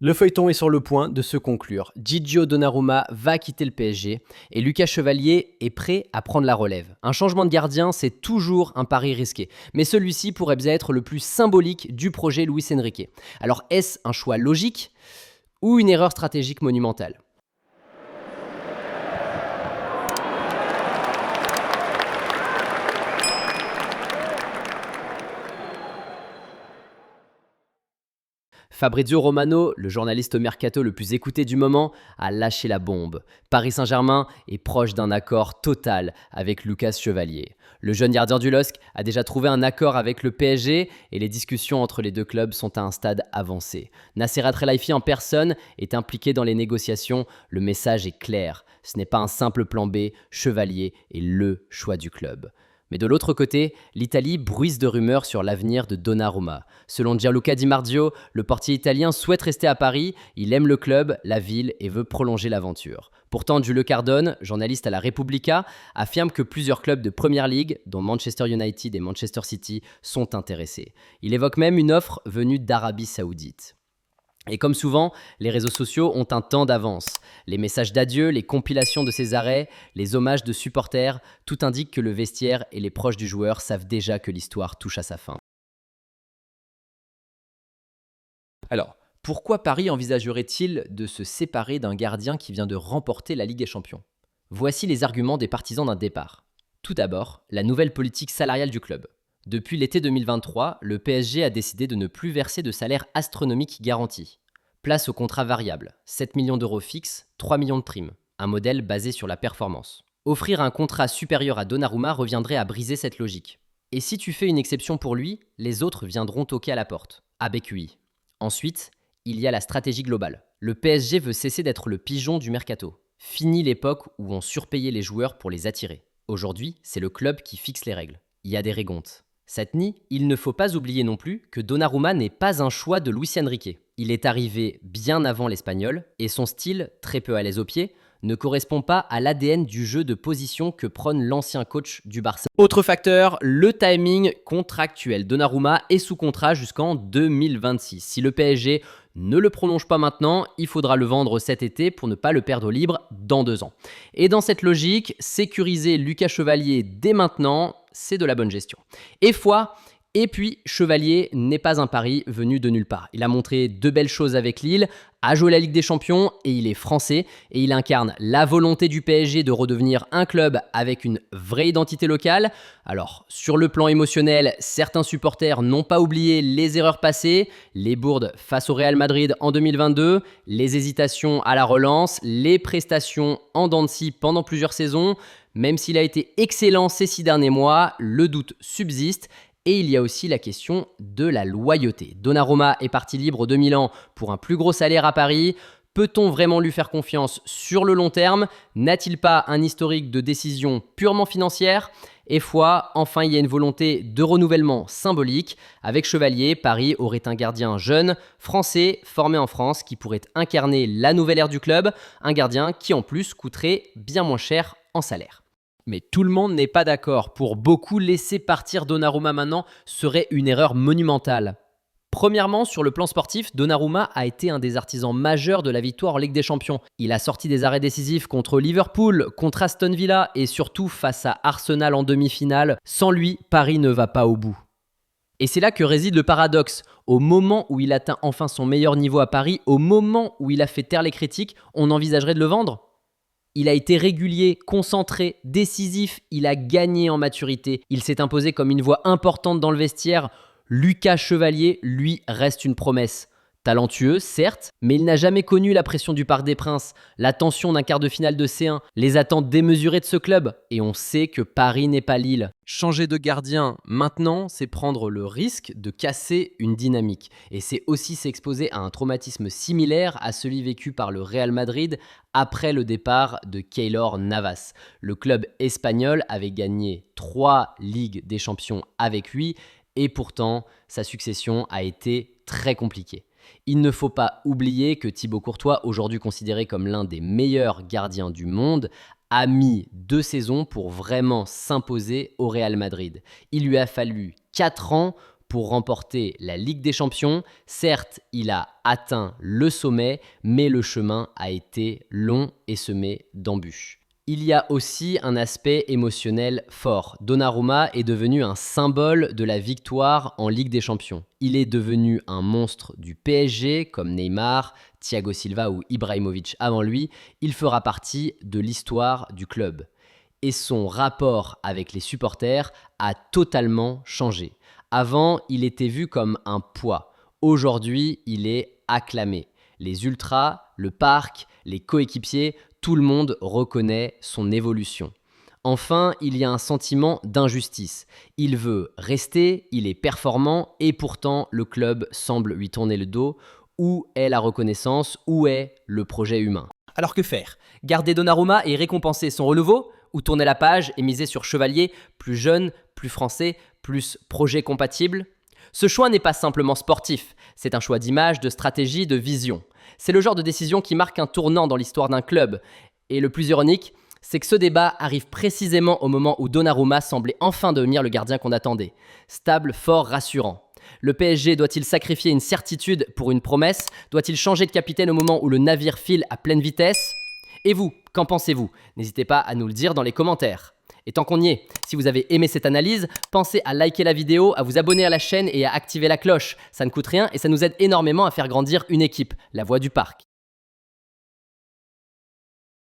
Le feuilleton est sur le point de se conclure. Gigio Donnarumma va quitter le PSG et Lucas Chevalier est prêt à prendre la relève. Un changement de gardien, c'est toujours un pari risqué, mais celui-ci pourrait bien être le plus symbolique du projet Luis Enrique. Alors est-ce un choix logique ou une erreur stratégique monumentale ? Fabrizio Romano, le journaliste mercato le plus écouté du moment, a lâché la bombe. Paris Saint-Germain est proche d'un accord total avec Lucas Chevalier. Le jeune gardien du LOSC a déjà trouvé un accord avec le PSG et les discussions entre les deux clubs sont à un stade avancé. Nasser Al-Khelaifi en personne est impliqué dans les négociations. Le message est clair. Ce n'est pas un simple plan B. Chevalier est le choix du club. Mais de l'autre côté, l'Italie bruise de rumeurs sur l'avenir de Donnarumma. Selon Gianluca Di Marzio, le portier italien souhaite rester à Paris, il aime le club, la ville et veut prolonger l'aventure. Pourtant, Giulio Cardone, journaliste à la Repubblica, affirme que plusieurs clubs de Premier League, dont Manchester United et Manchester City, sont intéressés. Il évoque même une offre venue d'Arabie Saoudite. Et comme souvent, les réseaux sociaux ont un temps d'avance. Les messages d'adieu, les compilations de ses arrêts, les hommages de supporters, tout indique que le vestiaire et les proches du joueur savent déjà que l'histoire touche à sa fin. Alors, pourquoi Paris envisagerait-il de se séparer d'un gardien qui vient de remporter la Ligue des Champions ? Voici les arguments des partisans d'un départ. Tout d'abord, la nouvelle politique salariale du club. Depuis l'été 2023, le PSG a décidé de ne plus verser de salaire astronomique garanti. Place au contrat variable, 7 millions d'euros fixes, 3 millions de primes, un modèle basé sur la performance. Offrir un contrat supérieur à Donnarumma reviendrait à briser cette logique. Et si tu fais une exception pour lui, les autres viendront toquer à la porte. ABQI. Ensuite, il y a la stratégie globale. Le PSG veut cesser d'être le pigeon du mercato. Fini l'époque où on surpayait les joueurs pour les attirer. Aujourd'hui, c'est le club qui fixe les règles. Il y a des régrontes. Cette nuit, il ne faut pas oublier non plus que Donnarumma n'est pas un choix de Luis Enrique. Il est arrivé bien avant l'Espagnol et son style, très peu à l'aise au pied, ne correspond pas à l'ADN du jeu de position que prône l'ancien coach du Barça. Autre facteur, le timing contractuel. Donnarumma est sous contrat jusqu'en 2026. Si le PSG ne le prolonge pas maintenant, il faudra le vendre cet été pour ne pas le perdre libre dans 2 ans. Et dans cette logique, sécuriser Lucas Chevalier dès maintenant, c'est de la bonne gestion. Et puis, Chevalier n'est pas un pari venu de nulle part. Il a montré de belles choses avec Lille, a joué la Ligue des Champions et il est français. Et il incarne la volonté du PSG de redevenir un club avec une vraie identité locale. Alors, sur le plan émotionnel, certains supporters n'ont pas oublié les erreurs passées, les bourdes face au Real Madrid en 2022, les hésitations à la relance, les prestations en dents de scie pendant plusieurs saisons. Même s'il a été excellent ces 6 derniers mois, le doute subsiste. Et il y a aussi la question de la loyauté. Donnarumma est parti libre de Milan pour un plus gros salaire à Paris. Peut-on vraiment lui faire confiance sur le long terme ? N'a-t-il pas un historique de décision purement financière ? Et enfin, il y a une volonté de renouvellement symbolique. Avec Chevalier, Paris aurait un gardien jeune, français, formé en France, qui pourrait incarner la nouvelle ère du club. Un gardien qui en plus coûterait bien moins cher en salaire. Mais tout le monde n'est pas d'accord. Pour beaucoup, laisser partir Donnarumma maintenant serait une erreur monumentale. Premièrement, sur le plan sportif, Donnarumma a été un des artisans majeurs de la victoire en Ligue des Champions. Il a sorti des arrêts décisifs contre Liverpool, contre Aston Villa et surtout face à Arsenal en demi-finale. Sans lui, Paris ne va pas au bout. Et c'est là que réside le paradoxe. Au moment où il atteint enfin son meilleur niveau à Paris, au moment où il a fait taire les critiques, on envisagerait de le vendre ? Il a été régulier, concentré, décisif, il a gagné en maturité. Il s'est imposé comme une voix importante dans le vestiaire. Lucas Chevalier, lui, reste une promesse. Talentueux, certes, mais il n'a jamais connu la pression du Parc des Princes, la tension d'un quart de finale de C1, les attentes démesurées de ce club. Et on sait que Paris n'est pas Lille. Changer de gardien maintenant, c'est prendre le risque de casser une dynamique. Et c'est aussi s'exposer à un traumatisme similaire à celui vécu par le Real Madrid après le départ de Keylor Navas. Le club espagnol avait gagné 3 Ligues des Champions avec lui et pourtant sa succession a été très compliquée. Il ne faut pas oublier que Thibaut Courtois, aujourd'hui considéré comme l'un des meilleurs gardiens du monde, a mis 2 saisons pour vraiment s'imposer au Real Madrid. Il lui a fallu 4 ans pour remporter la Ligue des Champions. Certes, il a atteint le sommet, mais le chemin a été long et semé d'embûches. Il y a aussi un aspect émotionnel fort. Donnarumma est devenu un symbole de la victoire en Ligue des Champions. Il est devenu un monstre du PSG, comme Neymar, Thiago Silva ou Ibrahimovic avant lui. Il fera partie de l'histoire du club. Et son rapport avec les supporters a totalement changé. Avant, il était vu comme un poids. Aujourd'hui, il est acclamé. Les ultras, le parc, les coéquipiers, tout le monde reconnaît son évolution. Enfin, il y a un sentiment d'injustice. Il veut rester, il est performant et pourtant le club semble lui tourner le dos. Où est la reconnaissance? Où est le projet humain? Alors que faire? Garder Donnarumma et récompenser son renouveau? Ou tourner la page et miser sur Chevalier, plus jeune, plus français, plus projet compatible? Ce choix n'est pas simplement sportif, c'est un choix d'image, de stratégie, de vision. C'est le genre de décision qui marque un tournant dans l'histoire d'un club. Et le plus ironique, c'est que ce débat arrive précisément au moment où Donnarumma semblait enfin devenir le gardien qu'on attendait. Stable, fort, rassurant. Le PSG doit-il sacrifier une certitude pour une promesse? Doit-il changer de capitaine au moment où le navire file à pleine vitesse? Et vous, qu'en pensez-vous? N'hésitez pas à nous le dire dans les commentaires. Et tant qu'on y est, si vous avez aimé cette analyse, pensez à liker la vidéo, à vous abonner à la chaîne et à activer la cloche. Ça ne coûte rien et ça nous aide énormément à faire grandir une équipe, la Voix du Parc.